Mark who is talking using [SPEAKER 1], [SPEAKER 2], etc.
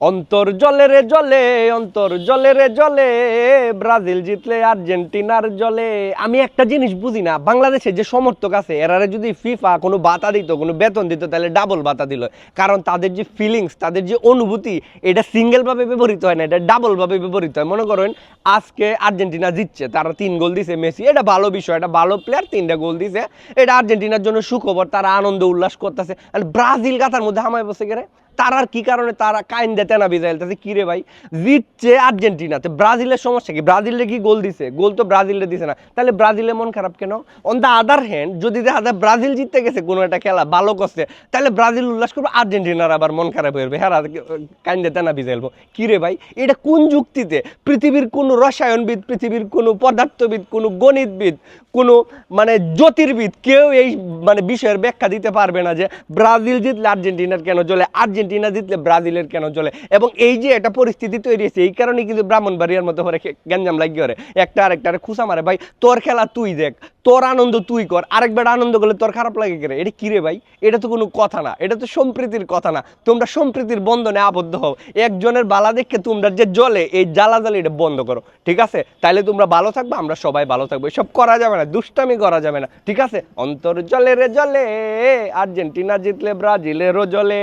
[SPEAKER 1] অন্তর জলে রে জলে, অন্তর জলে রে জলে, ব্রাজিল জিতলে আর্জেন্টিনার জলে। আমি একটা জিনিস বুঝি না, বাংলাদেশে যে সমর্থক আছে এরারে যদি ফিফা কোনো ভাতা দিত, কোনো বেতন দিত, তাহলে ডাবল ভাতা দিল। কারণ তাদের যে ফিলিংস, তাদের যে অনুভূতি, এটা সিঙ্গেলভাবে ব্যবহৃত হয় না, এটা ডাবলভাবে ব্যবহৃত হয়। মনে করেন আজকে আর্জেন্টিনা জিতছে, তারা 3 গোল দিছে মেসি, এটা ভালো বিষয়, এটা ভালো প্লেয়ার, 3টা গোল দিছে, এটা আর্জেন্টিনার জন্য সুখবর, তারা আনন্দ উল্লাস করতেছে। আর ব্রাজিল গাথার মধ্যে হামায় বসে গেলে তারার কি কারণে তারা কাইন দেতে না বিজাইলতেছে কি রে ভাই, জিতছে আর্জেন্টিনাতে, ব্রাজিলের সমস্যা কি? ব্রাজিলে কি গোল দিছে? গোল তো ব্রাজিলে দিছে না, তাহলে ব্রাজিলে মন খারাপ কেন? অন দ্য আদার হ্যান্ড যদি দেখা যায় ব্রাজিল জিততে গেছে কোনো একটা খেলা ভালো করছে, তাহলে ব্রাজিল উল্লাস করবে, আর্জেন্টিনার আবার মন খারাপ হয়ে যাবে, হ্যাঁ কাইন দেতে না বিজাইলবো কি রে ভাই? এটা কোন যুক্তিতে? পৃথিবীর কোনো রসায়নবিদ, পৃথিবীর কোনো পদার্থবিদ, কোনো গণিতবিদ, কোনো মানে জ্যোতির্বিদ কেউ এই মানে বিষয়ের ব্যাখ্যা দিতে পারবে না যে ব্রাজিল জিতলে আর্জেন্টিনার কেন জ্বলে, আর্জেন্টিনা জিতলে ব্রাজিলের কেন জ্বলে। এবং এই যে একটা পরিস্থিতি তৈরি হয়েছে, এই কারণে কিন্তু ব্রাহ্মণবাড়িয়ার মতো করে গ্যাঞ্জাম লাগিয়ে করে, একটা আরেকটারে খুঁচা মারে। ভাই তোর খেলা তুই দেখ, তোর আনন্দ তুই কর, আরেকবার আনন্দ করলে তোর খারাপ লাগে করে, এটা কি রে ভাই? এটা তো কোনো কথা না, এটা তো সম্প্রীতির কথা না। তোমরা সম্প্রীতির বন্ধনে আবদ্ধ হও, একজনের বালা দেখে তোমরা যে জ্বলে এই জ্বালাজালি এটা বন্ধ করো, ঠিক আছে? তাইলে তোমরা ভালো থাকবে, আমরা সবাই ভালো থাকবো। এসব করা যাবে না, দুষ্টামি করা যাবে না, ঠিক আছে? অন্তর জলে রে জলে, আর্জেন্টিনা জিতলে ব্রাজিলেরও জলে।